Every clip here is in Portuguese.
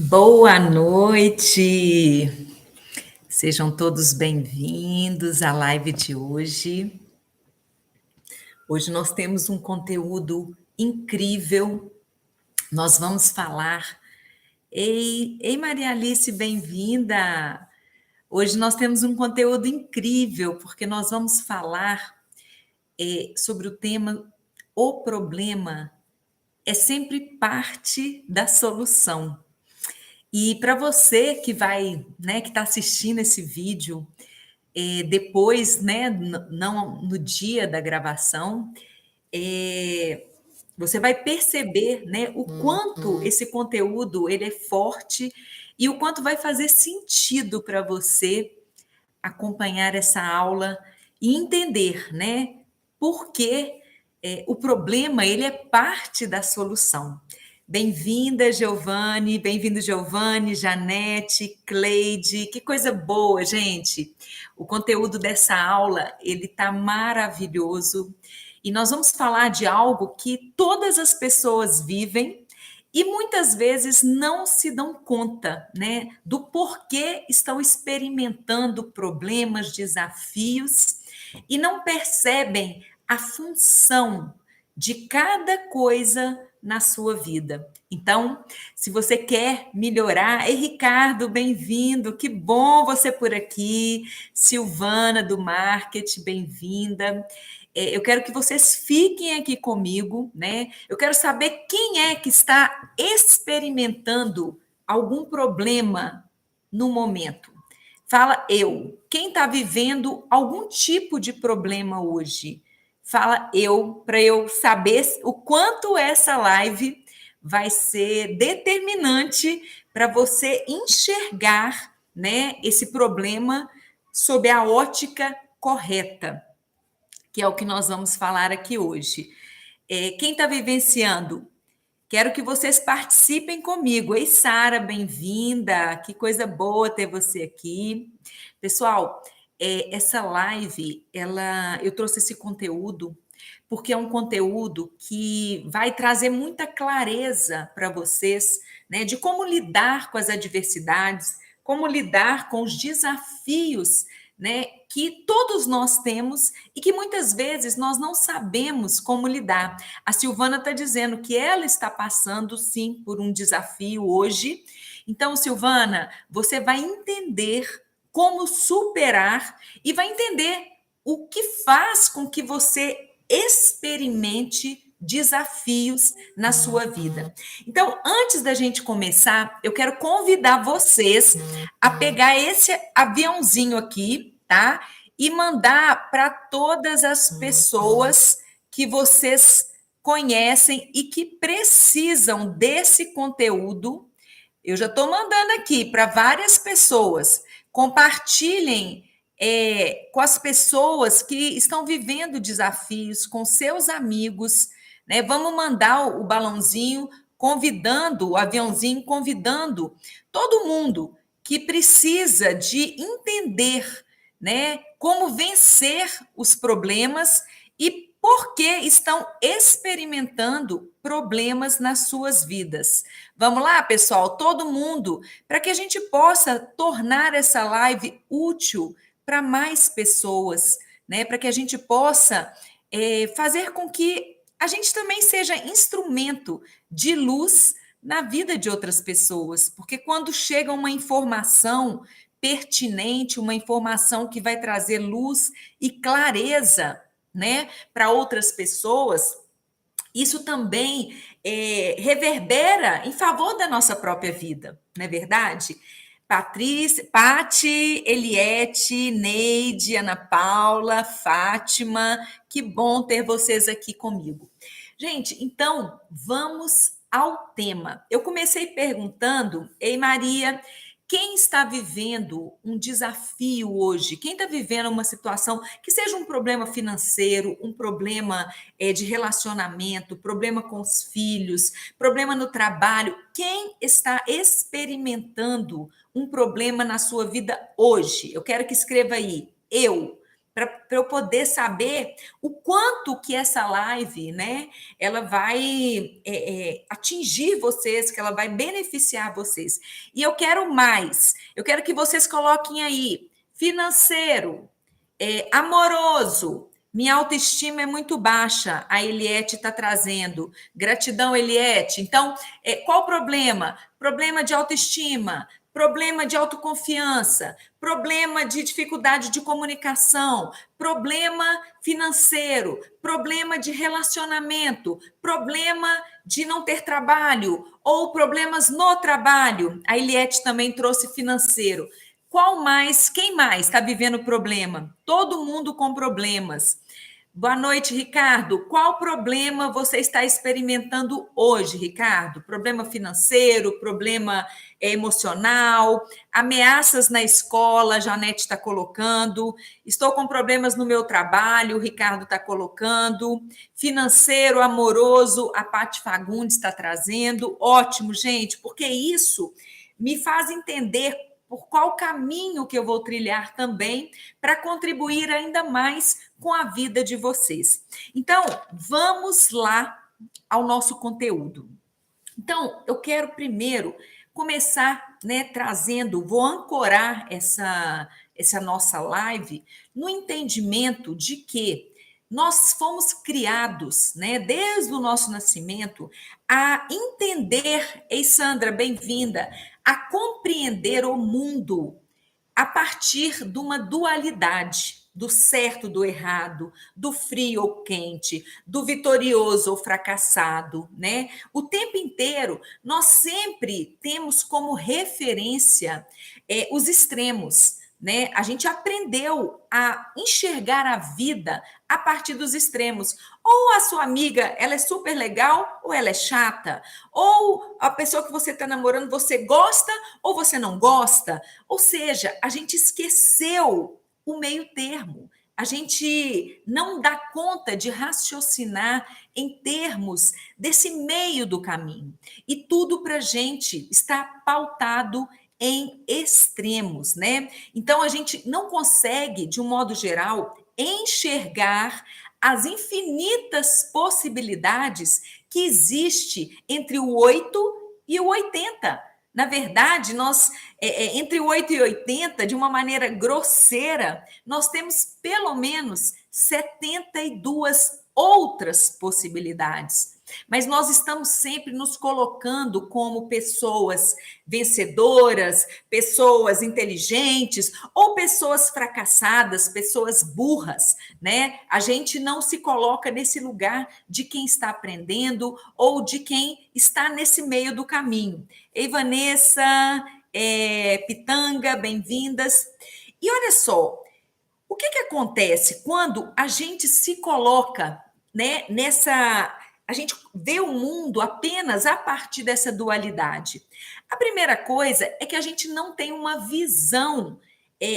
Boa noite! Sejam todos bem-vindos à live de hoje. Hoje nós temos um conteúdo incrível. Nós vamos falar. Ei, Maria Alice, bem-vinda! Hoje nós temos um conteúdo incrível, porque nós vamos falar sobre o tema O problema é sempre parte da solução. E para você que vai, né, que está assistindo esse vídeo depois, né, não no dia da gravação, você vai perceber, né, o quanto esse conteúdo ele é forte e o quanto vai fazer sentido para você acompanhar essa aula e entender, né, por que o problema ele é parte da solução. Bem-vinda, Giovanni, bem-vindo, Giovanni, Janete, Cleide, que coisa boa, gente. O conteúdo dessa aula, ele tá maravilhoso e nós vamos falar de algo que todas as pessoas vivem e muitas vezes não se dão conta, né, do porquê estão experimentando problemas, desafios e não percebem a função de cada coisa na sua vida. Então, se você quer melhorar, ei, Ricardo, bem-vindo, que bom você por aqui. Silvana do Marketing, bem-vinda. Eu quero que vocês fiquem aqui comigo, né? Eu quero saber quem é que está experimentando algum problema no momento. Fala eu. Quem está vivendo algum tipo de problema hoje? Fala eu, para eu saber o quanto essa live vai ser determinante para você enxergar, né, esse problema sob a ótica correta, que é o que nós vamos falar aqui hoje. Quem está vivenciando? Quero que vocês participem comigo. Ei, Sara, bem-vinda. Que coisa boa ter você aqui. Pessoal, essa live, eu trouxe esse conteúdo porque é um conteúdo que vai trazer muita clareza para vocês, né, de como lidar com as adversidades, como lidar com os desafios, né, que todos nós temos e que muitas vezes nós não sabemos como lidar. A Silvana está dizendo que ela está passando, sim, por um desafio hoje. Então, Silvana, você vai entender como superar e vai entender o que faz com que você experimente desafios na sua vida. Então, antes da gente começar, eu quero convidar vocês a pegar esse aviãozinho aqui, tá? E mandar para todas as pessoas que vocês conhecem e que precisam desse conteúdo. Eu já estou mandando aqui para várias pessoas. Compartilhem com as pessoas que estão vivendo desafios, com seus amigos, né? Vamos mandar o balãozinho, convidando, o aviãozinho, convidando todo mundo que precisa de entender, né, como vencer os problemas e por que estão experimentando problemas nas suas vidas. Vamos lá, pessoal, todo mundo, para que a gente possa tornar essa live útil para mais pessoas, né? Para que a gente possa fazer com que a gente também seja instrumento de luz na vida de outras pessoas, porque quando chega uma informação pertinente, uma informação que vai trazer luz e clareza, né, para outras pessoas, isso também reverbera em favor da nossa própria vida, não é verdade? Patrícia, Pati, Eliette, Neide, Ana Paula, Fátima, que bom ter vocês aqui comigo. Gente, então vamos ao tema. Eu comecei perguntando, ei Maria, quem está vivendo um desafio hoje? Quem está vivendo uma situação que seja um problema financeiro, um problema de relacionamento, problema com os filhos, problema no trabalho? Quem está experimentando um problema na sua vida hoje? Eu quero que escreva aí, eu, para eu poder saber o quanto que essa live, né, ela vai atingir vocês, que ela vai beneficiar vocês. E eu quero mais, eu quero que vocês coloquem aí, financeiro, amoroso, minha autoestima é muito baixa, a Eliette está trazendo. Gratidão, Eliette. Então, qual o problema? Problema de autoestima, problema de autoconfiança, problema de dificuldade de comunicação, problema financeiro, problema de relacionamento, problema de não ter trabalho ou problemas no trabalho. A Eliette também trouxe financeiro. Qual mais? Quem mais está vivendo problema? Todo mundo com problemas. Boa noite, Ricardo. Qual problema você está experimentando hoje, Ricardo? Problema financeiro, problema emocional, ameaças na escola, a Janete está colocando. Estou com problemas no meu trabalho, o Ricardo está colocando. Financeiro, amoroso, a Paty Fagundes está trazendo. Ótimo, gente, porque isso me faz entender por qual caminho que eu vou trilhar também para contribuir ainda mais com a vida de vocês. Então, vamos lá ao nosso conteúdo. Então, eu quero primeiro começar, né, trazendo, vou ancorar essa nossa live no entendimento de que nós fomos criados, né, desde o nosso nascimento, a entender, ei Sandra, bem-vinda, a compreender o mundo a partir de uma dualidade, do certo, do errado, do frio ou quente, do vitorioso ou fracassado, né? O tempo inteiro, nós sempre temos como referência os extremos, né? A gente aprendeu a enxergar a vida a partir dos extremos. Ou a sua amiga, ela é super legal ou ela é chata. Ou a pessoa que você está namorando, você gosta ou você não gosta. Ou seja, a gente esqueceu o meio termo. A gente não dá conta de raciocinar em termos desse meio do caminho. E tudo para a gente está pautado em extremos, né? Então a gente não consegue, de um modo geral, enxergar as infinitas possibilidades que existe entre o 8 e o 80. Na verdade, nós, entre o 8 e 80, de uma maneira grosseira, nós temos pelo menos 72 outras possibilidades. Mas nós estamos sempre nos colocando como pessoas vencedoras, pessoas inteligentes ou pessoas fracassadas, pessoas burras, né? A gente não se coloca nesse lugar de quem está aprendendo ou de quem está nesse meio do caminho. Ei, Vanessa, Pitanga, bem-vindas. E olha só, o que acontece quando a gente se coloca, né, nessa... A gente vê o mundo apenas a partir dessa dualidade. A primeira coisa é que a gente não tem uma visão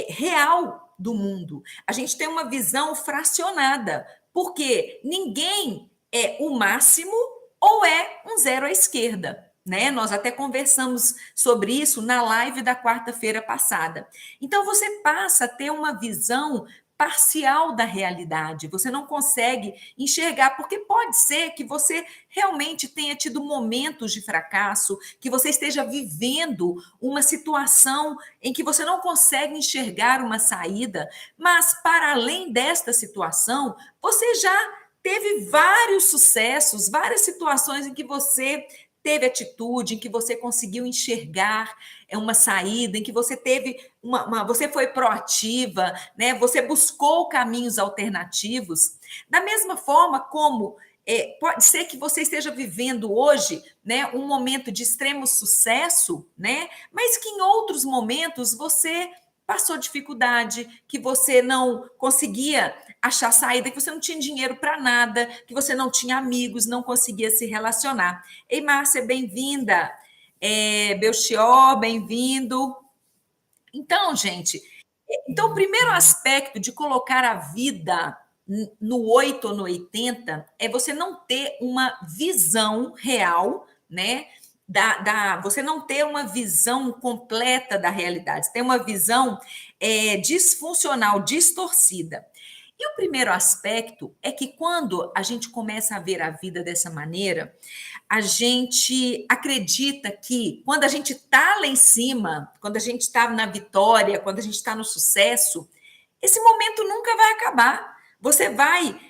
real do mundo. A gente tem uma visão fracionada, porque ninguém é o máximo ou é um zero à esquerda. Né? Nós até conversamos sobre isso na live da quarta-feira passada. Então, você passa a ter uma visão parcial da realidade, você não consegue enxergar, porque pode ser que você realmente tenha tido momentos de fracasso, que você esteja vivendo uma situação em que você não consegue enxergar uma saída, mas para além desta situação, você já teve vários sucessos, várias situações em que você teve atitude, em que você conseguiu enxergar uma saída, em que você teve você foi proativa, né? Você buscou caminhos alternativos. Da mesma forma como pode ser que você esteja vivendo hoje, né, um momento de extremo sucesso, né? Mas que em outros momentos você passou dificuldade, que você não conseguia achar saída, que você não tinha dinheiro para nada, que você não tinha amigos, não conseguia se relacionar. Ei, Márcia, bem-vinda. Belchior, bem-vindo. Então, gente, então o primeiro aspecto de colocar a vida no 8 ou no 80 é você não ter uma visão real, né? Você não ter uma visão completa da realidade, você tem uma visão disfuncional, distorcida. E o primeiro aspecto é que quando a gente começa a ver a vida dessa maneira, a gente acredita que quando a gente está lá em cima, quando a gente está na vitória, quando a gente está no sucesso, esse momento nunca vai acabar. Você vai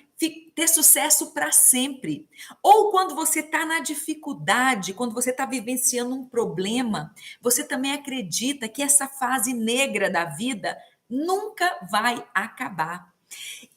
ter sucesso para sempre. Ou quando você está na dificuldade, quando você está vivenciando um problema, você também acredita que essa fase negra da vida nunca vai acabar.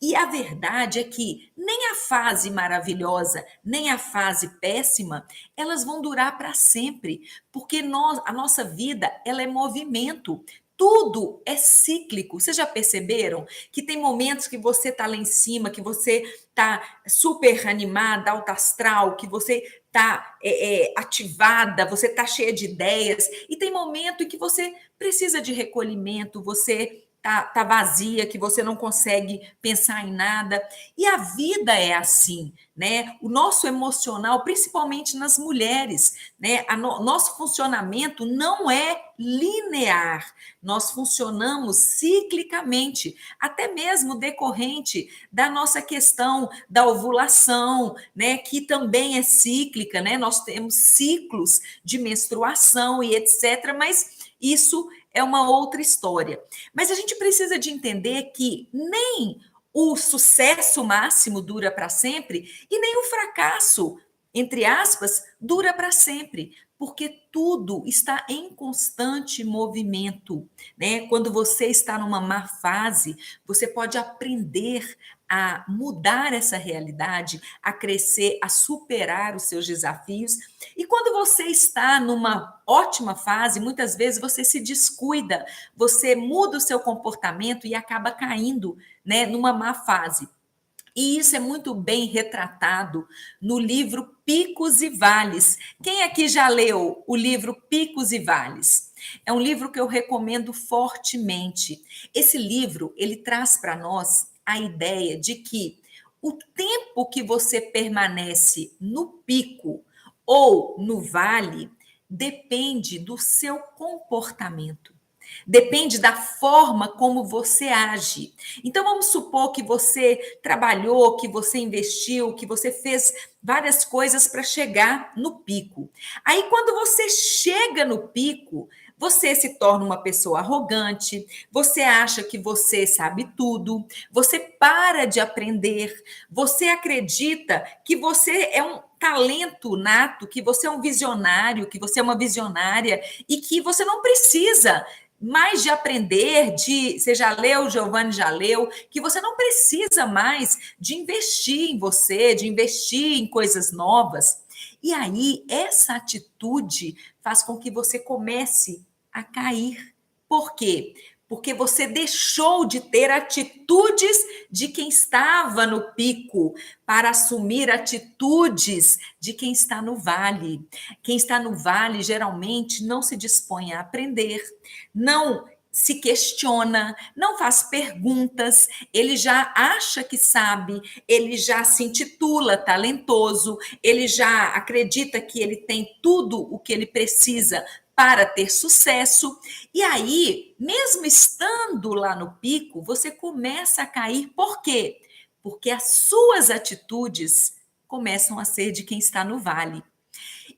E a verdade é que nem a fase maravilhosa, nem a fase péssima, elas vão durar para sempre, porque a nossa vida, ela é movimento. Tudo é cíclico. Vocês já perceberam que tem momentos que você está lá em cima, que você está super animada, alta astral, que você está ativada, você está cheia de ideias, e tem momento em que você precisa de recolhimento, você tá vazia, que você não consegue pensar em nada. E a vida é assim, né? O nosso emocional, principalmente nas mulheres, né? Nosso funcionamento não é linear. Nós funcionamos ciclicamente, até mesmo decorrente da nossa questão da ovulação, né? Que também é cíclica, né? Nós temos ciclos de menstruação e etc. Mas isso é uma outra história. Mas a gente precisa de entender que nem o sucesso máximo dura para sempre e nem o fracasso, entre aspas, dura para sempre, porque tudo está em constante movimento, né? Quando você está numa má fase, você pode aprender a mudar essa realidade, a crescer, a superar os seus desafios. E quando você está numa ótima fase, muitas vezes você se descuida, você muda o seu comportamento e acaba caindo, né, numa má fase. E isso é muito bem retratado no livro Picos e Vales. Quem aqui já leu o livro Picos e Vales? É um livro que eu recomendo fortemente. Esse livro, ele traz para nós a ideia de que o tempo que você permanece no pico ou no vale depende do seu comportamento. Depende da forma como você age. Então, vamos supor que você trabalhou, que você investiu, que você fez várias coisas para chegar no pico. Aí, quando você chega no pico, você se torna uma pessoa arrogante, você acha que você sabe tudo, você para de aprender, você acredita que você é um talento nato, que você é um visionário, que você é uma visionária e que você não precisa mais de aprender, você já leu, Giovanni já leu, que você não precisa mais de investir em você, de investir em coisas novas. E aí, essa atitude faz com que você comece a cair. Por quê? Porque você deixou de ter atitudes de quem estava no pico para assumir atitudes de quem está no vale. Quem está no vale geralmente não se dispõe a aprender, não se questiona, não faz perguntas, ele já acha que sabe, ele já se intitula talentoso, ele já acredita que ele tem tudo o que ele precisa para ter sucesso. E aí, mesmo estando lá no pico, você começa a cair. Por quê? Porque as suas atitudes começam a ser de quem está no vale.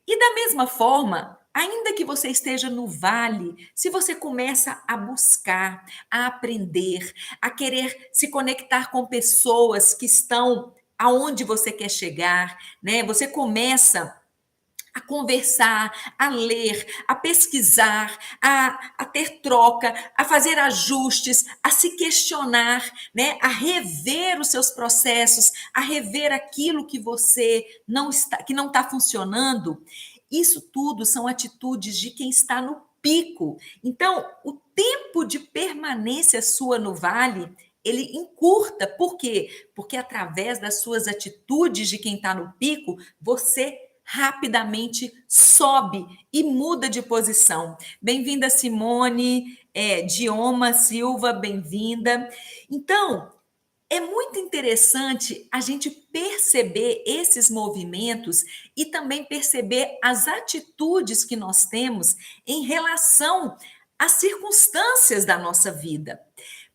E da mesma forma, ainda que você esteja no vale, se você começa a buscar, a aprender, a querer se conectar com pessoas que estão aonde você quer chegar, né? Você começa a conversar, a ler, a pesquisar, a ter troca, a fazer ajustes, a se questionar, né? A rever os seus processos, a rever aquilo que você que não está funcionando. Isso tudo são atitudes de quem está no pico. Então, o tempo de permanência sua no vale ele encurta. Por quê? Porque através das suas atitudes de quem está no pico, você rapidamente sobe e muda de posição. Bem-vinda, Simone, Dioma Silva, bem-vinda. Então, é muito interessante a gente perceber esses movimentos e também perceber as atitudes que nós temos em relação às circunstâncias da nossa vida.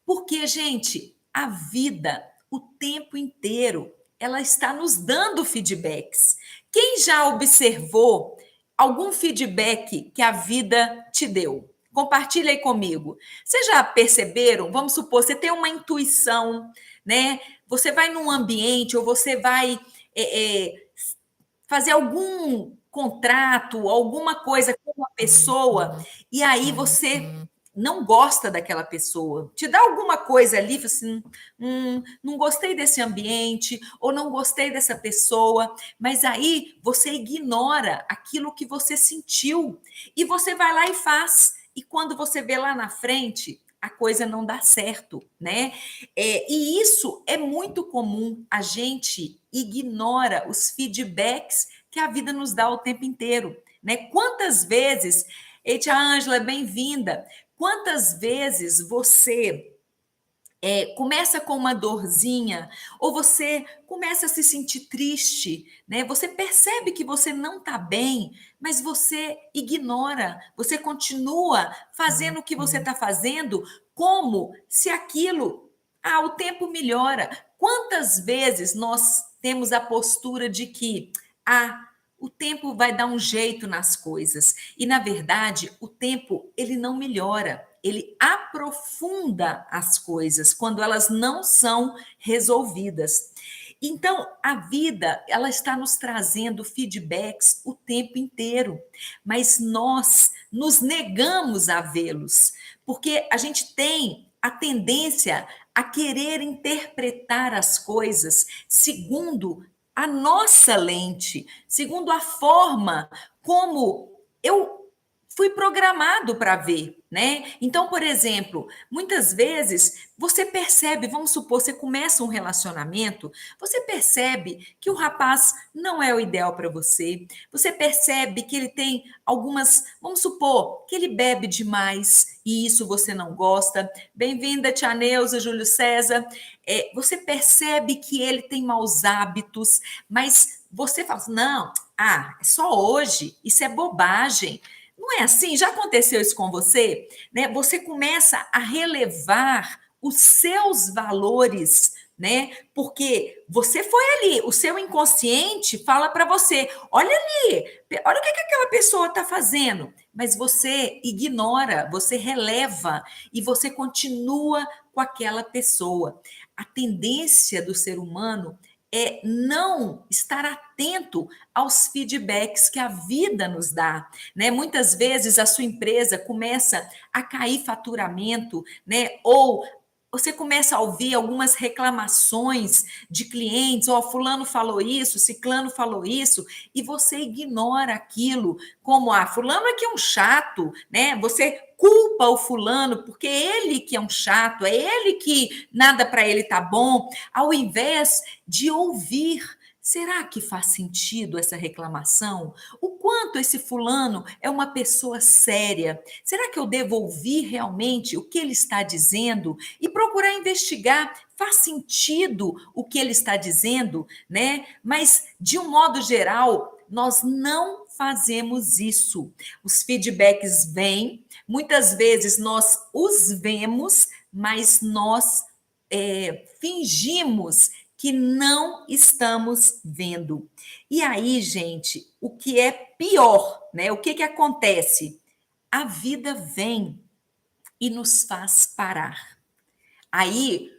Porque, gente, a vida, o tempo inteiro ela está nos dando feedbacks. Quem já observou algum feedback que a vida te deu? Compartilha aí comigo. Vocês já perceberam? Vamos supor, você tem uma intuição, né? Você vai num ambiente ou você vai fazer algum contrato, alguma coisa com uma pessoa, e aí você não gosta daquela pessoa. Te dá alguma coisa ali, assim, não gostei desse ambiente, ou não gostei dessa pessoa, mas aí você ignora aquilo que você sentiu, e você vai lá e faz. E quando você vê lá na frente, a coisa não dá certo, né? E isso é muito comum, a gente ignora os feedbacks que a vida nos dá o tempo inteiro, né? Quantas vezes, Eita Ângela, bem-vinda, quantas vezes você começa com uma dorzinha, ou você começa a se sentir triste, né? Você percebe que você não está bem, mas você ignora, você continua fazendo o que você está fazendo, como se aquilo, o tempo melhora. Quantas vezes nós temos a postura de que, o tempo vai dar um jeito nas coisas. E, na verdade, o tempo, ele não melhora, ele aprofunda as coisas quando elas não são resolvidas. Então, a vida, ela está nos trazendo feedbacks o tempo inteiro, mas nós nos negamos a vê-los, porque a gente tem a tendência a querer interpretar as coisas segundo a nossa lente, segundo a forma como eu fui programado para ver, né? Então, por exemplo, muitas vezes você percebe, vamos supor, você começa um relacionamento, você percebe que o rapaz não é o ideal para você, você percebe que ele tem algumas, vamos supor, que ele bebe demais e isso você não gosta. Bem-vinda, Tia Neuza, Júlio César. Você percebe que ele tem maus hábitos, mas você fala assim, não, é só hoje, isso é bobagem. Não é assim? Já aconteceu isso com você? Né? Você começa a relevar os seus valores, né? Porque você foi ali, o seu inconsciente fala para você: olha ali, olha o que aquela pessoa está fazendo. Mas você ignora, você releva e você continua com aquela pessoa. A tendência do ser humano é não estar atento aos feedbacks que a vida nos dá, né? Muitas vezes a sua empresa começa a cair faturamento, né? Ou você começa a ouvir algumas reclamações de clientes, fulano falou isso, ciclano falou isso, e você ignora aquilo como, fulano é que é um chato, né? Você culpa o fulano porque ele que é um chato, é ele que nada para ele tá bom, ao invés de ouvir. Será que faz sentido essa reclamação? O quanto esse fulano é uma pessoa séria? Será que eu devo ouvir realmente o que ele está dizendo e procurar investigar? Faz sentido o que ele está dizendo, né? Mas, de um modo geral, nós não fazemos isso. Os feedbacks vêm, muitas vezes nós os vemos, mas nós fingimos que não estamos vendo. E aí, gente, o que é pior, né? O que acontece? A vida vem e nos faz parar. Aí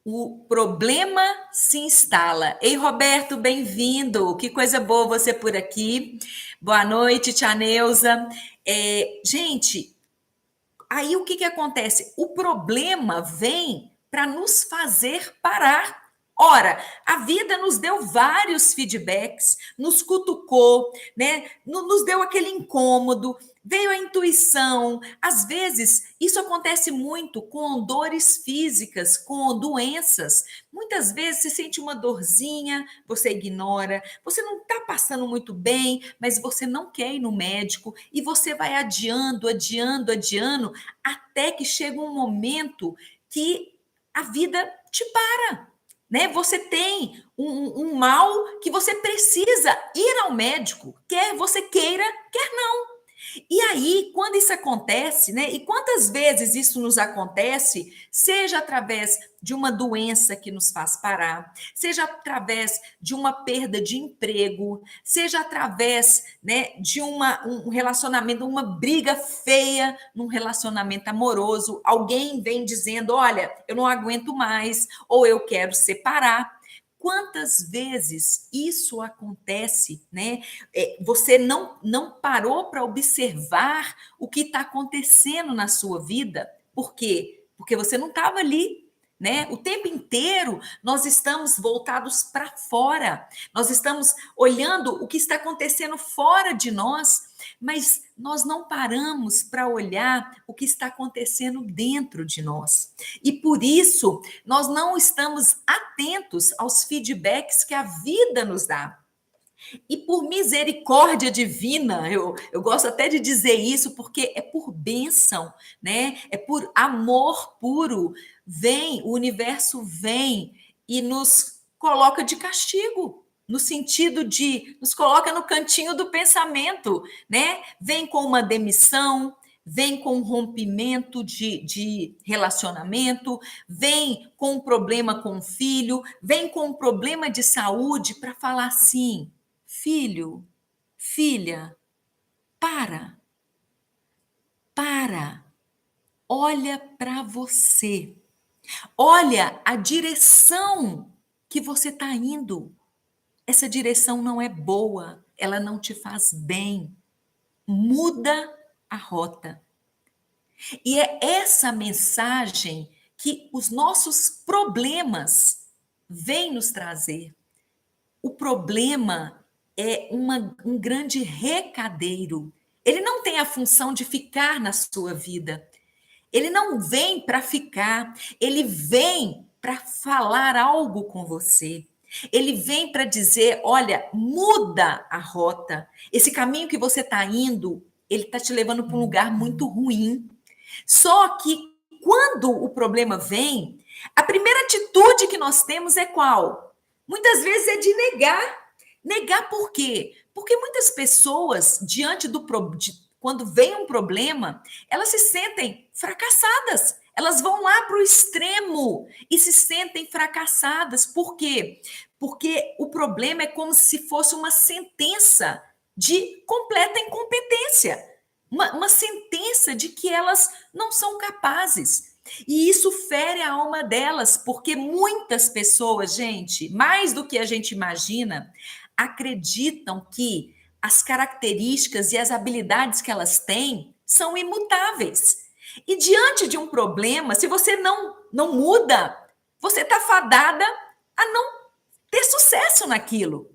o problema se instala. Ei, Roberto, bem-vindo. Que coisa boa você por aqui. Boa noite, Tia Neuza. Gente, aí o que acontece? O problema vem para nos fazer parar. Ora, a vida nos deu vários feedbacks, nos cutucou, né? Nos deu aquele incômodo, veio a intuição. Às vezes, isso acontece muito com dores físicas, com doenças. Muitas vezes você sente uma dorzinha, você ignora, você não está passando muito bem, mas você não quer ir no médico e você vai adiando, adiando, adiando, até que chega um momento que a vida te para. Né? Você tem um mal que você precisa ir ao médico, quer você queira, quer não. E aí, quando isso acontece, né? E quantas vezes isso nos acontece, seja através de uma doença que nos faz parar, seja através de uma perda de emprego, seja através, né, de um relacionamento, uma briga feia num relacionamento amoroso, alguém vem dizendo, olha, eu não aguento mais, ou eu quero separar. Quantas vezes isso acontece, né? Você não parou para observar o que está acontecendo na sua vida. Por quê? Porque você não estava ali, né? O tempo inteiro nós estamos voltados para fora, nós estamos olhando o que está acontecendo fora de nós, mas nós não paramos para olhar o que está acontecendo dentro de nós. E por isso, nós não estamos atentos aos feedbacks que a vida nos dá. E por misericórdia divina, eu gosto até de dizer isso, porque é por bênção, né? É por amor puro. Vem, o universo vem e nos coloca de castigo, no sentido de nos coloca no cantinho do pensamento, né? Vem com uma demissão, vem com um rompimento de relacionamento, vem com um problema com o filho, vem com um problema de saúde para falar assim: filho, filha, para, olha para você, olha a direção que você está indo. Essa direção não é boa, ela não te faz bem. Muda a rota. E é essa mensagem que os nossos problemas vêm nos trazer. O problema é um grande recadeiro. Ele não tem a função de ficar na sua vida. Ele não vem para ficar, ele vem para falar algo com você. Ele vem para dizer, olha, muda a rota. Esse caminho que você está indo, ele está te levando para um lugar muito ruim. Só que quando o problema vem, a primeira atitude que nós temos é qual? Muitas vezes é de negar. Negar por quê? Porque muitas pessoas, diante quando vem um problema, elas se sentem fracassadas. Elas vão lá para o extremo e se sentem fracassadas. Por quê? Porque o problema é como se fosse uma sentença de completa incompetência. Uma sentença de que elas não são capazes. E isso fere a alma delas, porque muitas pessoas, gente, mais do que a gente imagina, acreditam que as características e as habilidades que elas têm são imutáveis. E diante de um problema, se você não muda, você está fadada a não ter sucesso naquilo.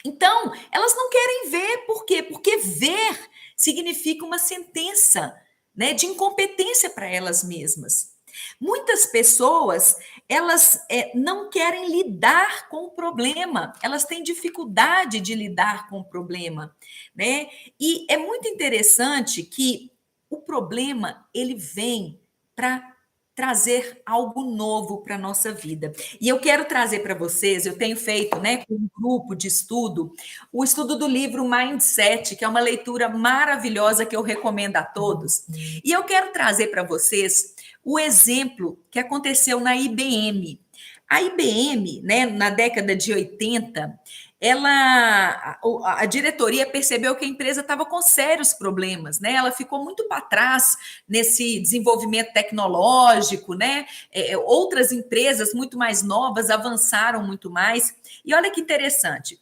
Então, elas não querem ver, por quê? Porque ver significa uma sentença, né, de incompetência para elas mesmas. Muitas pessoas, elas não querem lidar com o problema, elas têm dificuldade de lidar com o problema, né? E é muito interessante que o problema, ele vem para trazer algo novo para a nossa vida. E eu quero trazer para vocês, eu tenho feito, né, com um grupo de estudo, o estudo do livro Mindset, que é uma leitura maravilhosa que eu recomendo a todos. E eu quero trazer para vocês o exemplo que aconteceu na IBM. A IBM, né, na década de 80, a diretoria percebeu que a empresa estava com sérios problemas, né? Ela ficou muito para trás nesse desenvolvimento tecnológico, né? Outras empresas muito mais novas avançaram muito mais. E olha que interessante,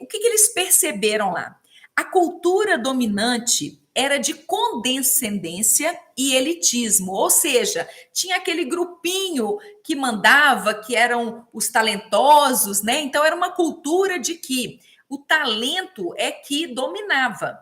o que eles perceberam lá? A cultura dominante era de condescendência e elitismo, ou seja, tinha aquele grupinho que mandava, que eram os talentosos, né? Então era uma cultura de que o talento é que dominava.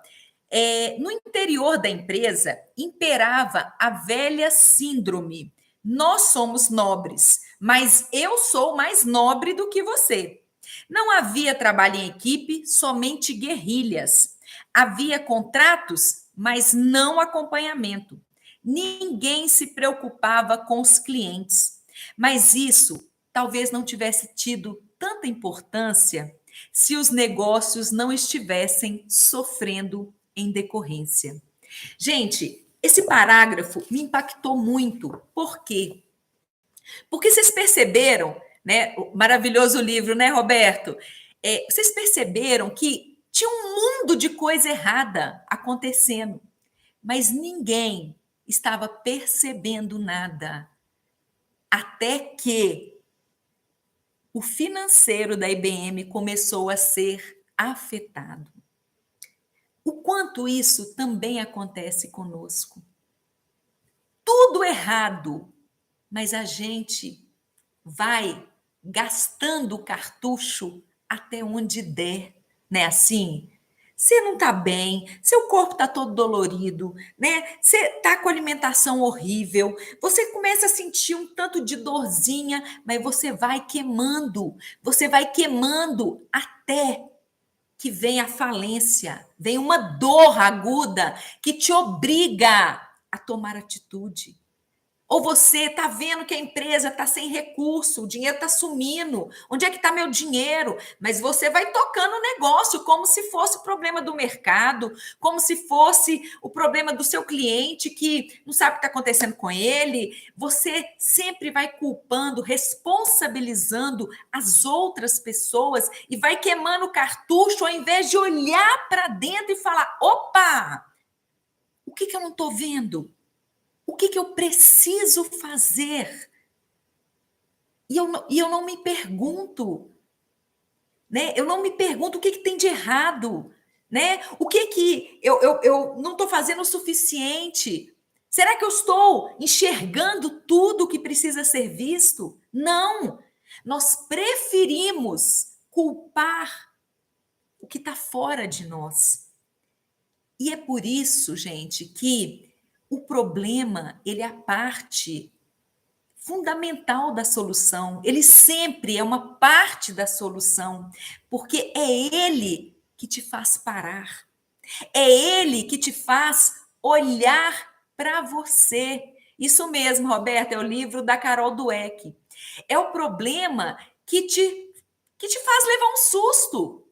No interior da empresa imperava a velha síndrome: nós somos nobres, mas eu sou mais nobre do que você. Não havia trabalho em equipe, somente guerrilhas. Havia contratos, mas não acompanhamento. Ninguém se preocupava com os clientes. Mas isso talvez não tivesse tido tanta importância se os negócios não estivessem sofrendo em decorrência. Gente, esse parágrafo me impactou muito. Por quê? Porque vocês perceberam, né? O maravilhoso livro, né, Roberto? Vocês perceberam que tinha um mundo de coisa errada acontecendo, mas ninguém estava percebendo nada. Até que o financeiro da IBM começou a ser afetado. O quanto isso também acontece conosco. Tudo errado, mas a gente vai gastando o cartucho até onde der, né? Assim, você não está bem, seu corpo está todo dolorido, né? Você está com alimentação horrível, você começa a sentir um tanto de dorzinha, mas você vai queimando até que vem a falência, vem uma dor aguda que te obriga a tomar atitude. Ou você está vendo que a empresa está sem recurso, o dinheiro está sumindo. Onde é que está meu dinheiro? Mas você vai tocando o negócio como se fosse o problema do mercado, como se fosse o problema do seu cliente que não sabe o que está acontecendo com ele. Você sempre vai culpando, responsabilizando as outras pessoas e vai queimando o cartucho ao invés de olhar para dentro e falar: opa, o que eu não estou vendo? O que eu preciso fazer? E eu não me pergunto, né? Eu não me pergunto o que tem de errado, né? O que eu não estou fazendo o suficiente? Será que eu estou enxergando tudo o que precisa ser visto? Não! Nós preferimos culpar o que está fora de nós. E é por isso, gente, que o problema, ele é a parte fundamental da solução. Ele sempre é uma parte da solução, porque é ele que te faz parar. É ele que te faz olhar para você. Isso mesmo, Roberta, é o livro da Carol Dweck. É o problema que te faz levar um susto.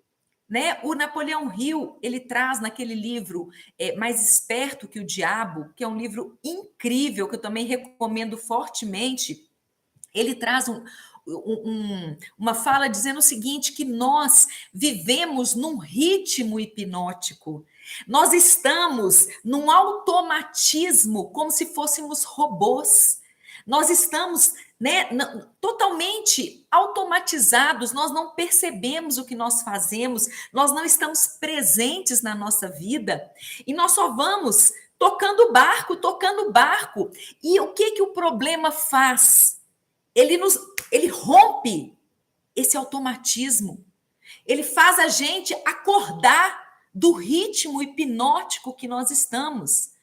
Né? O Napoleão Hill, ele traz naquele livro Mais Esperto que o Diabo, que é um livro incrível, que eu também recomendo fortemente. Ele traz uma fala dizendo o seguinte, que nós vivemos num ritmo hipnótico. Nós estamos num automatismo, como se fôssemos robôs. Nós estamos, né, totalmente automatizados, nós não percebemos o que nós fazemos, nós não estamos presentes na nossa vida e nós só vamos tocando o barco. E o que o problema faz? Ele rompe esse automatismo. Ele faz a gente acordar do ritmo hipnótico que nós estamos.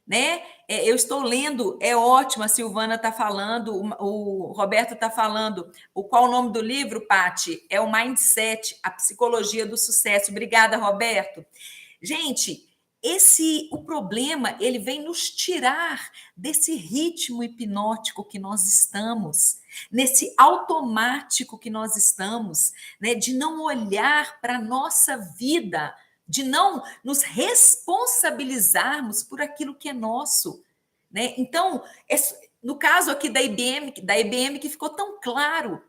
Né? Eu estou lendo, é ótimo, a Silvana está falando, o Roberto está falando. Qual o nome do livro, Pati? É o Mindset, a Psicologia do Sucesso. Obrigada, Roberto. Gente, o problema, ele vem nos tirar desse ritmo hipnótico que nós estamos, nesse automático que nós estamos, né? De não olhar para a nossa vida, de não nos responsabilizarmos por aquilo que é nosso, né? Então, no caso aqui da IBM que ficou tão claro,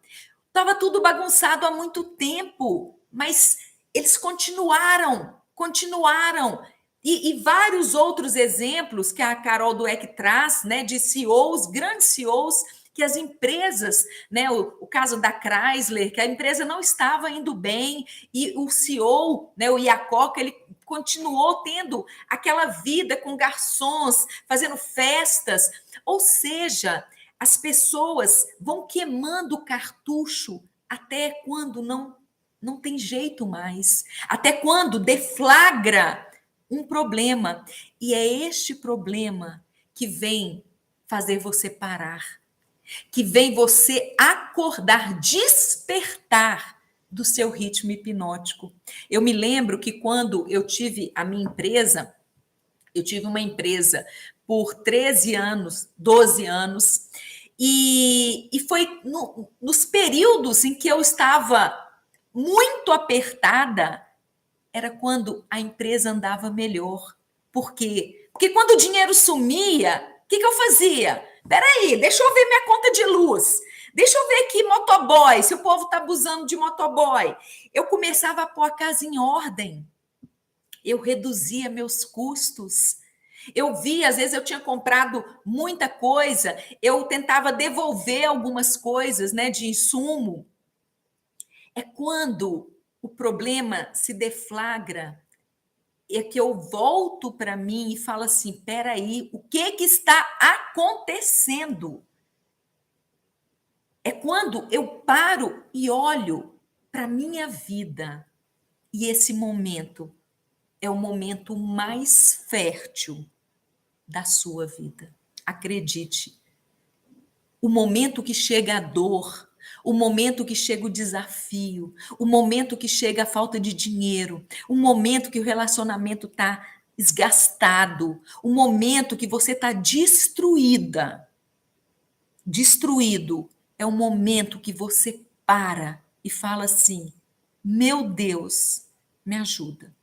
estava tudo bagunçado há muito tempo, mas eles continuaram. E vários outros exemplos que a Carol Dweck traz, né, de CEOs, grandes CEOs, que as empresas, né, o caso da Chrysler, que a empresa não estava indo bem, e o CEO, né, o Iacocca, ele continuou tendo aquela vida com garçons, fazendo festas. Ou seja, as pessoas vão queimando o cartucho até quando não tem jeito mais, até quando deflagra um problema. E é este problema que vem fazer você parar, que vem você acordar, despertar do seu ritmo hipnótico. Eu me lembro que quando eu tive a minha empresa, eu tive uma empresa por 13 anos, 12 anos, e foi nos períodos em que eu estava muito apertada, era quando a empresa andava melhor. Por quê? Porque quando o dinheiro sumia, o que eu fazia? Peraí, deixa eu ver minha conta de luz. Deixa eu ver aqui motoboy, se o povo está abusando de motoboy. Eu começava a pôr a casa em ordem. Eu reduzia meus custos. Eu via, às vezes eu tinha comprado muita coisa, eu tentava devolver algumas coisas, né, de insumo. É quando o problema se deflagra, é que eu volto para mim e falo assim, peraí, o que está acontecendo? É quando eu paro e olho para a minha vida. E esse momento é o momento mais fértil da sua vida. Acredite. O momento que chega a dor, o momento que chega o desafio, o momento que chega a falta de dinheiro, o momento que o relacionamento está desgastado, o momento que você está destruída, destruído, é o momento que você para e fala assim: meu Deus, me ajuda.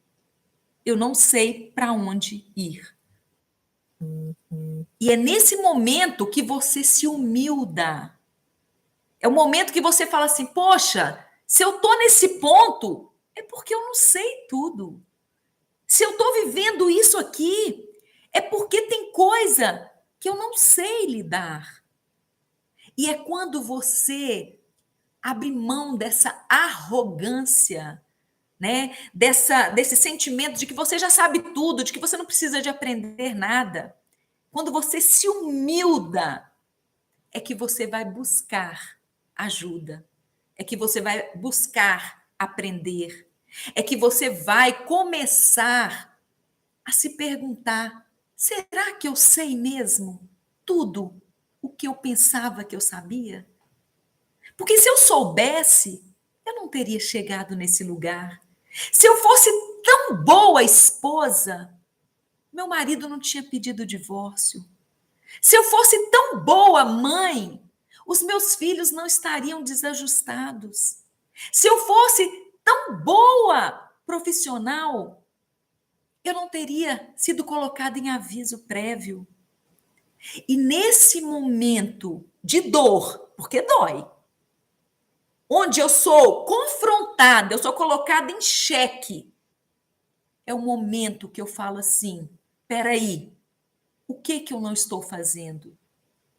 Eu não sei para onde ir. E é nesse momento que você se humilda. É o momento que você fala assim: poxa, se eu estou nesse ponto, é porque eu não sei tudo. Se eu estou vivendo isso aqui, é porque tem coisa que eu não sei lidar. E é quando você abre mão dessa arrogância, né? Desse sentimento de que você já sabe tudo, de que você não precisa de aprender nada. Quando você se humilda, é que você vai buscar ajuda, é que você vai buscar aprender, é que você vai começar a se perguntar: será que eu sei mesmo tudo o que eu pensava que eu sabia? Porque se eu soubesse, eu não teria chegado nesse lugar. Se eu fosse tão boa esposa, meu marido não tinha pedido divórcio. Se eu fosse tão boa mãe, os meus filhos não estariam desajustados. Se eu fosse tão boa profissional, eu não teria sido colocada em aviso prévio. E nesse momento de dor, porque dói, onde eu sou confrontada, eu sou colocada em xeque, é o momento que eu falo assim: peraí, o que eu não estou fazendo?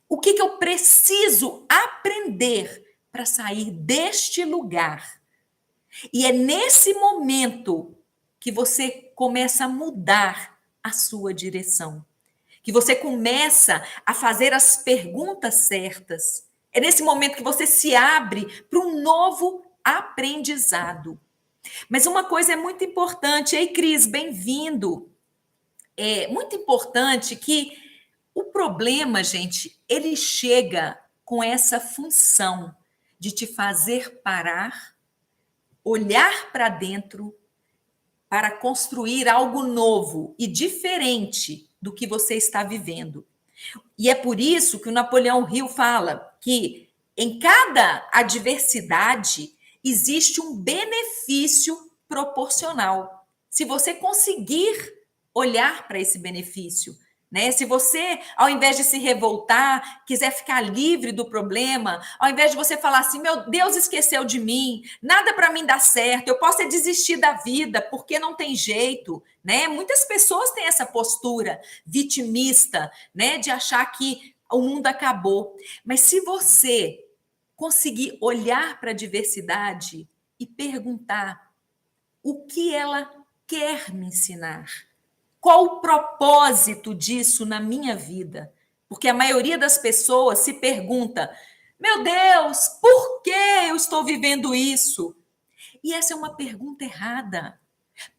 O que eu preciso aprender para sair deste lugar? E é nesse momento que você começa a mudar a sua direção, que você começa a fazer as perguntas certas. É nesse momento que você se abre para um novo aprendizado. Mas uma coisa é muito importante. Ei, Cris, bem-vindo. É muito importante que o problema, gente, ele chega com essa função de te fazer parar, olhar para dentro, para construir algo novo e diferente do que você está vivendo. E é por isso que o Napoleão Hill fala que em cada adversidade existe um benefício proporcional. Se você conseguir olhar para esse benefício, né? Se você, ao invés de se revoltar, quiser ficar livre do problema, ao invés de você falar assim, meu Deus esqueceu de mim, nada para mim dá certo, eu posso desistir da vida porque não tem jeito, né? Muitas pessoas têm essa postura vitimista, né? De achar que o mundo acabou. Mas se você conseguir olhar para a diversidade e perguntar o que ela quer me ensinar, qual o propósito disso na minha vida? Porque a maioria das pessoas se pergunta: meu Deus, por que eu estou vivendo isso? E essa é uma pergunta errada,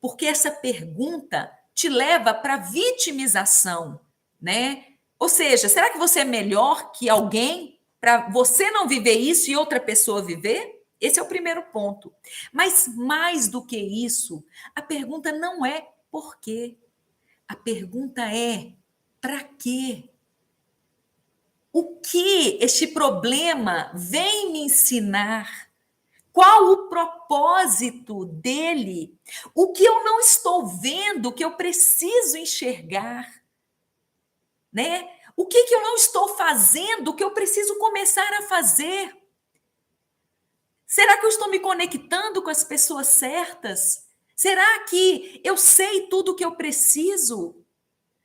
porque essa pergunta te leva para a vitimização, né? Ou seja, será que você é melhor que alguém para você não viver isso e outra pessoa viver? Esse é o primeiro ponto. Mas mais do que isso, a pergunta não é por quê. A pergunta é: para quê? O que este problema vem me ensinar? Qual o propósito dele? O que eu não estou vendo, que eu preciso enxergar, né? O que eu não estou fazendo, que eu preciso começar a fazer? Será que eu estou me conectando com as pessoas certas? Será que eu sei tudo o que eu preciso?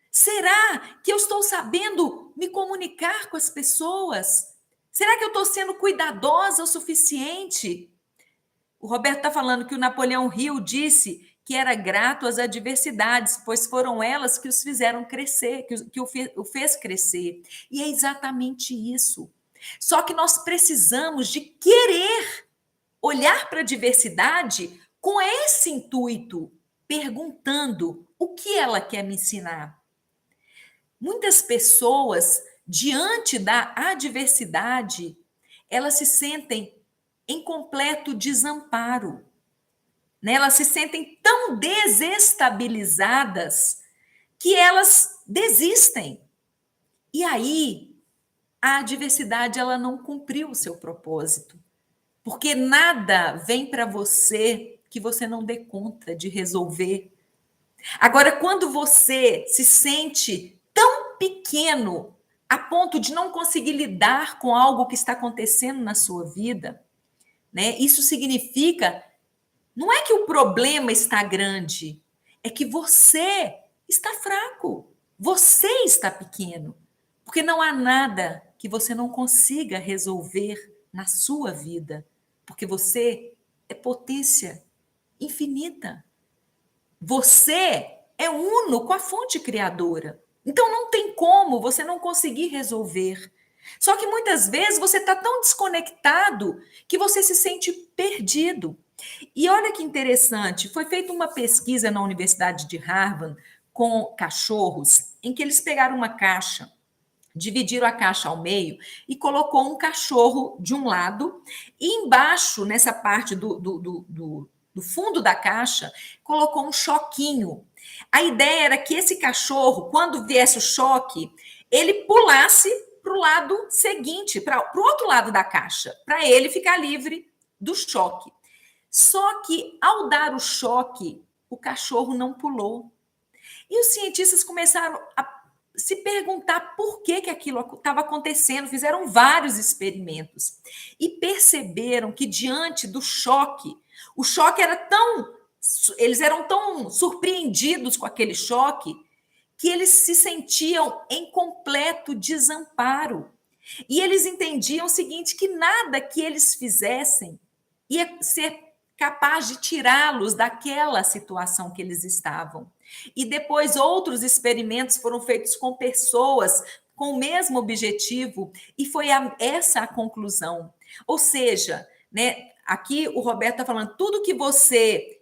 Será que eu estou sabendo me comunicar com as pessoas? Será que eu estou sendo cuidadosa o suficiente? O Roberto está falando que o Napoleão Hill disse que era grato às adversidades, pois foram elas que os fizeram crescer, que o fez crescer. E é exatamente isso. Só que nós precisamos de querer olhar para a diversidade com esse intuito, perguntando o que ela quer me ensinar. Muitas pessoas, diante da adversidade, elas se sentem em completo desamparo, né? Elas se sentem tão desestabilizadas que elas desistem. E aí, a adversidade ela não cumpriu o seu propósito, porque nada vem para você que você não dê conta de resolver. Agora, quando você se sente tão pequeno a ponto de não conseguir lidar com algo que está acontecendo na sua vida, né? Isso significa, não é que o problema está grande, é que você está fraco, você está pequeno, porque não há nada que você não consiga resolver na sua vida, porque você é potência infinita. Você é uno com a fonte criadora. Então não tem como você não conseguir resolver. Só que muitas vezes você está tão desconectado que você se sente perdido. E olha que interessante, foi feita uma pesquisa na Universidade de Harvard com cachorros, em que eles pegaram uma caixa, dividiram a caixa ao meio e colocou um cachorro de um lado e embaixo, nessa parte do fundo da caixa, colocou um choquinho. A ideia era que esse cachorro, quando viesse o choque, ele pulasse para o lado seguinte, para o outro lado da caixa, para ele ficar livre do choque. Só que, ao dar o choque, o cachorro não pulou. E os cientistas começaram a se perguntar por que aquilo estava acontecendo, fizeram vários experimentos e perceberam que diante do choque, o choque era tão, eles eram tão surpreendidos com aquele choque que eles se sentiam em completo desamparo. E eles entendiam o seguinte, que nada que eles fizessem ia ser capaz de tirá-los daquela situação que eles estavam. E depois outros experimentos foram feitos com pessoas com o mesmo objetivo e foi essa a conclusão. Ou seja, né, aqui o Roberto está falando, tudo que você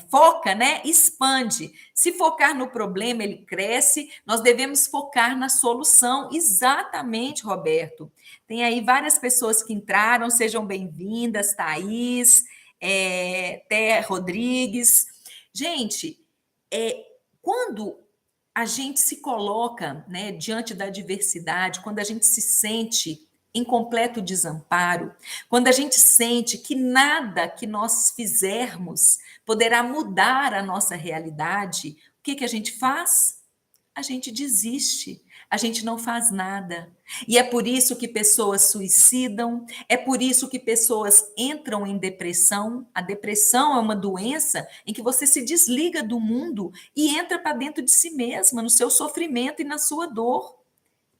foca, né, expande. Se focar no problema, ele cresce, nós devemos focar na solução. Exatamente, Roberto. Tem aí várias pessoas que entraram, sejam bem-vindas, Thaís, Té Rodrigues. Gente, quando a gente se coloca, né, diante da adversidade, quando a gente se sente em completo desamparo, quando a gente sente que nada que nós fizermos poderá mudar a nossa realidade, o que a gente faz? A gente desiste, a gente não faz nada. E é por isso que pessoas suicidam, é por isso que pessoas entram em depressão. A depressão é uma doença em que você se desliga do mundo e entra para dentro de si mesma, no seu sofrimento e na sua dor.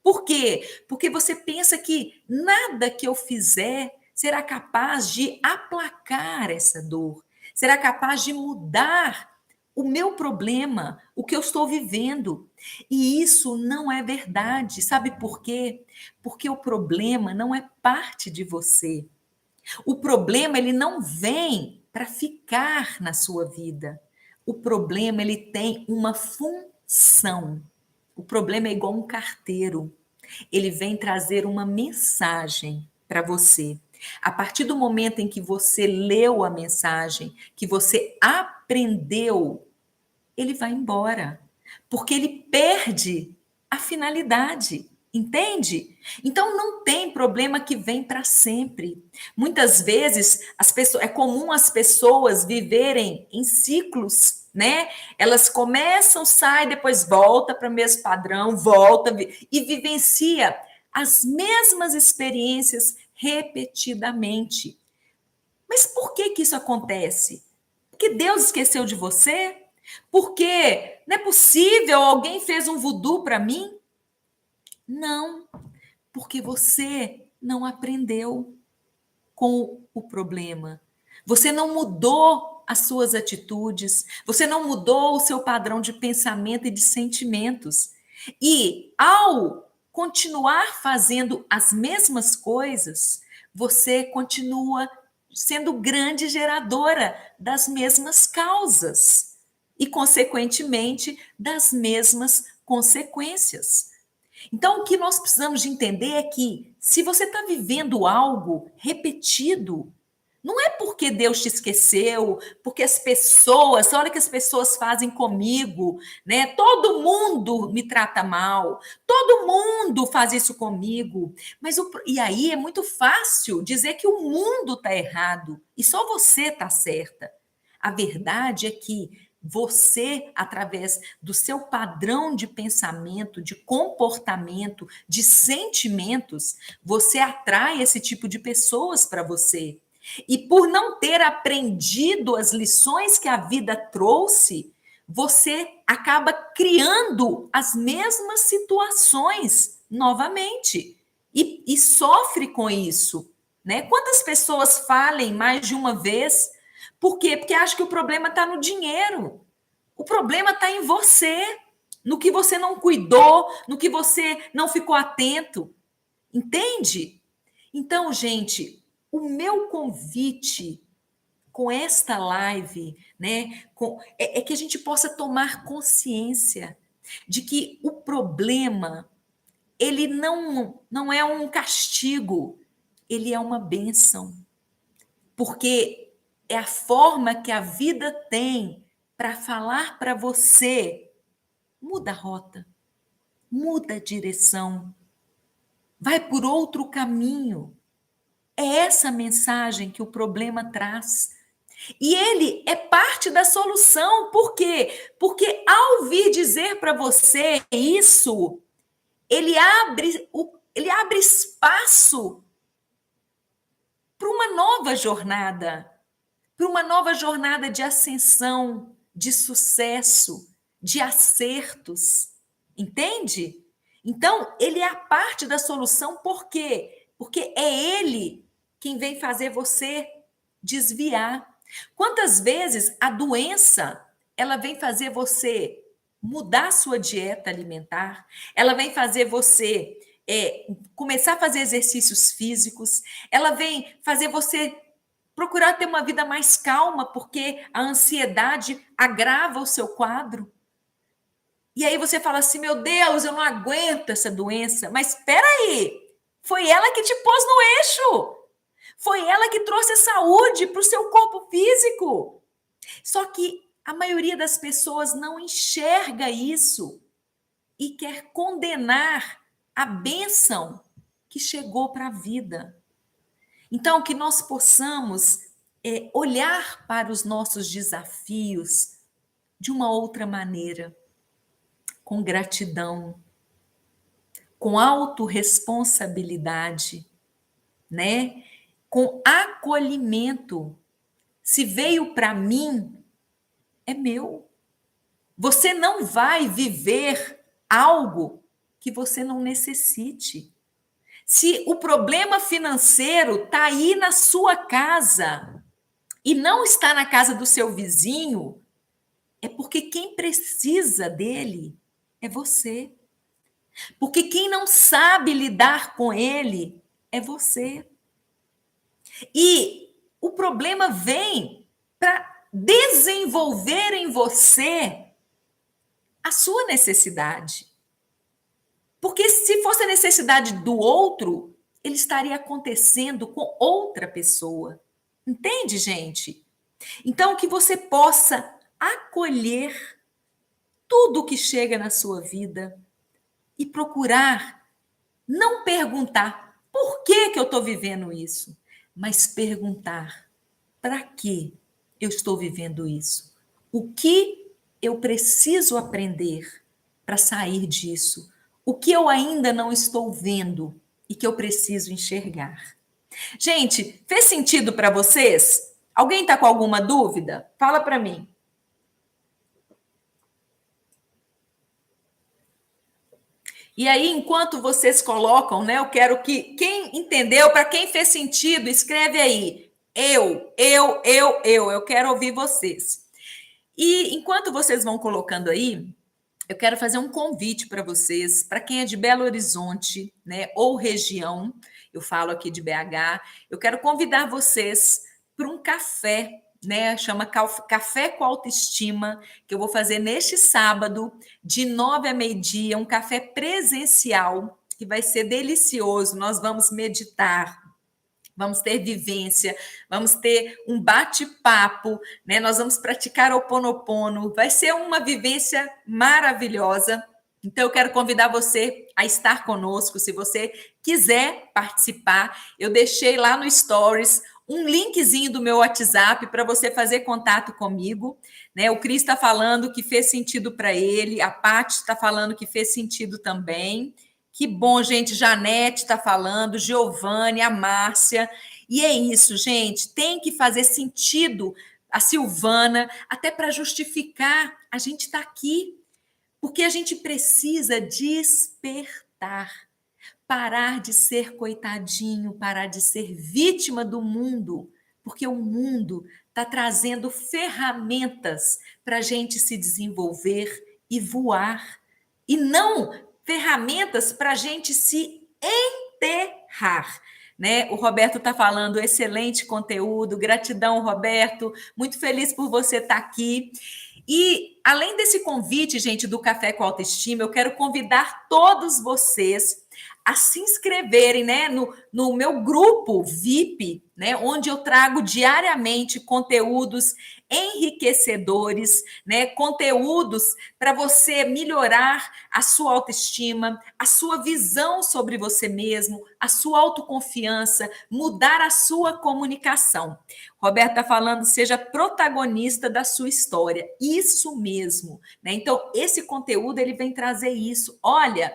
Por quê? Porque você pensa que nada que eu fizer será capaz de aplacar essa dor, será capaz de mudar o meu problema, o que eu estou vivendo. E isso não é verdade. Sabe por quê? Porque o problema não é parte de você. O problema ele não vem para ficar na sua vida. O problema ele tem uma função. O problema é igual um carteiro. Ele vem trazer uma mensagem para você. A partir do momento em que você leu a mensagem, que você aprendeu, ele vai embora, porque ele perde a finalidade. Entende? Então não tem problema que vem para sempre. Muitas vezes é comum as pessoas viverem em ciclos, né? Elas começam, saem, depois volta para o mesmo padrão, e vivencia as mesmas experiências repetidamente. Mas por que que isso acontece? Porque Deus esqueceu de você? Porque não é possível, alguém fez um voodoo para mim? Não, porque você não aprendeu com o problema. Você não mudou as suas atitudes, você não mudou o seu padrão de pensamento e de sentimentos. E ao continuar fazendo as mesmas coisas, você continua sendo grande geradora das mesmas causas e, consequentemente, das mesmas consequências. Então, o que nós precisamos de entender é que, se você está vivendo algo repetido, não é porque Deus te esqueceu, porque as pessoas, olha o que as pessoas fazem comigo, né? Todo mundo me trata mal, todo mundo faz isso comigo. E aí é muito fácil dizer que o mundo está errado e só você está certa. A verdade é que você, através do seu padrão de pensamento, de comportamento, de sentimentos, você atrai esse tipo de pessoas para você. E por não ter aprendido as lições que a vida trouxe, você acaba criando as mesmas situações novamente e sofre com isso, né? Quantas pessoas falem mais de uma vez? Por quê? Porque acha que o problema está no dinheiro. O problema está em você, no que você não cuidou, no que você não ficou atento. Entende? Então, gente, o meu convite com esta live, né, é que a gente possa tomar consciência de que o problema, ele não é um castigo, ele é uma bênção. Porque é a forma que a vida tem para falar para você: muda a rota, muda a direção, vai por outro caminho. É essa mensagem que o problema traz. E ele é parte da solução. Por quê? Porque ao vir dizer para você isso, ele abre espaço para uma nova jornada. Para uma nova jornada de ascensão, de sucesso, de acertos. Entende? Então, ele é a parte da solução, por quê? Porque é ele quem vem fazer você desviar. Quantas vezes a doença, ela vem fazer você mudar sua dieta alimentar, ela vem fazer você começar a fazer exercícios físicos, ela vem fazer você procurar ter uma vida mais calma, porque a ansiedade agrava o seu quadro. E aí você fala assim: meu Deus, eu não aguento essa doença. Mas espera aí, foi ela que te pôs no eixo. Foi ela que trouxe a saúde para o seu corpo físico. Só que a maioria das pessoas não enxerga isso e quer condenar a bênção que chegou para a vida. Então, que nós possamos olhar para os nossos desafios de uma outra maneira, com gratidão, com autorresponsabilidade, né? Com acolhimento. Se veio para mim, é meu. Você não vai viver algo que você não necessite. Se o problema financeiro está aí na sua casa e não está na casa do seu vizinho, é porque quem precisa dele é você. Porque quem não sabe lidar com ele é você. E o problema vem para desenvolver em você a sua necessidade. Porque se fosse a necessidade do outro, ele estaria acontecendo com outra pessoa. Entende, gente? Então, que você possa acolher tudo o que chega na sua vida e procurar Não perguntar por que que eu estou vivendo isso, mas perguntar para que eu estou vivendo isso? O que eu preciso aprender para sair disso? O que eu ainda não estou vendo e que eu preciso enxergar? Gente, fez sentido para vocês? Alguém está com alguma dúvida? Fala para mim. E aí, enquanto vocês colocam, né, eu quero que quem entendeu, para quem fez sentido, escreve aí. Eu quero ouvir vocês. E enquanto vocês vão colocando aí, eu quero fazer um convite para vocês, para quem é de Belo Horizonte, né, ou região, eu falo aqui de BH, eu quero convidar vocês para um café, né, chama Café com Autoestima, que eu vou fazer neste sábado, de 9 a meio-dia, um café presencial, que vai ser delicioso. Nós vamos meditar, vamos ter vivência, vamos ter um bate-papo, né? Nós vamos praticar o Ho'oponopono, vai ser uma vivência maravilhosa. Então, eu quero convidar você a estar conosco, se você quiser participar. Eu deixei lá no Stories um linkzinho do meu WhatsApp para você fazer contato comigo, né? O Cris está falando que fez sentido para ele, a Paty está falando que fez sentido também. Que bom, gente. Janete está falando, Giovanni, a Márcia. E é isso, gente. Tem que fazer sentido. A Silvana, até para justificar, a gente está aqui, porque a gente precisa despertar, parar de ser coitadinho, parar de ser vítima do mundo, porque o mundo está trazendo ferramentas para a gente se desenvolver e voar, e não ferramentas para a gente se enterrar. Né? O Roberto está falando, excelente conteúdo, gratidão, Roberto, muito feliz por você estar aqui. E além desse convite, gente, do Café com Autoestima, eu quero convidar todos vocês a se inscreverem, né, no meu grupo VIP, né, onde eu trago diariamente conteúdos enriquecedores, né, conteúdos para você melhorar a sua autoestima, a sua visão sobre você mesmo, a sua autoconfiança, mudar a sua comunicação. Roberto está falando, seja protagonista da sua história. Isso mesmo, né? Então, esse conteúdo ele vem trazer isso. Olha,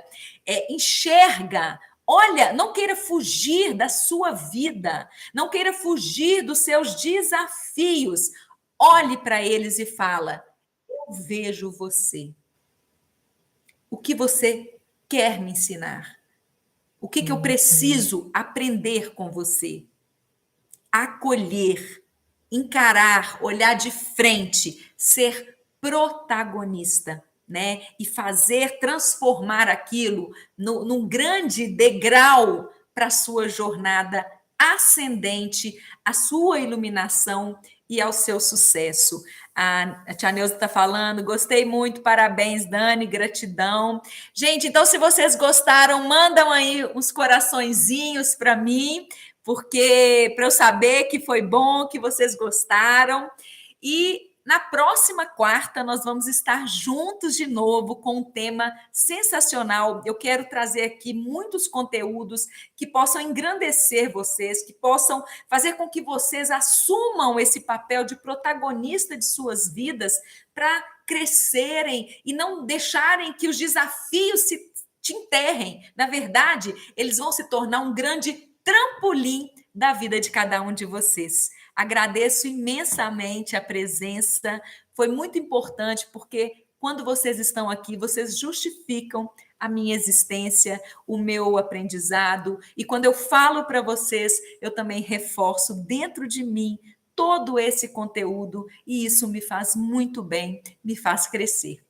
enxerga. Olha, não queira fugir da sua vida, não queira fugir dos seus desafios. Olhe para eles e fala: eu vejo você. O que você quer me ensinar? O que eu preciso aprender com você? Acolher, encarar, olhar de frente, ser protagonista, né? E fazer, transformar aquilo num grande degrau para a sua jornada ascendente, a sua iluminação e ao seu sucesso. A Tia Neuza está falando, gostei muito, parabéns, Dani, gratidão. Gente, então se vocês gostaram, mandam aí uns coraçõezinhos para mim, porque para eu saber que foi bom, que vocês gostaram. E na próxima quarta nós vamos estar juntos de novo com um tema sensacional. Eu quero trazer aqui muitos conteúdos que possam engrandecer vocês, que possam fazer com que vocês assumam esse papel de protagonista de suas vidas para crescerem e não deixarem que os desafios te enterrem. Na verdade, eles vão se tornar um grande trampolim da vida de cada um de vocês. Agradeço imensamente a presença, foi muito importante, porque quando vocês estão aqui, vocês justificam a minha existência, o meu aprendizado, e quando eu falo para vocês, eu também reforço dentro de mim todo esse conteúdo, e isso me faz muito bem, me faz crescer.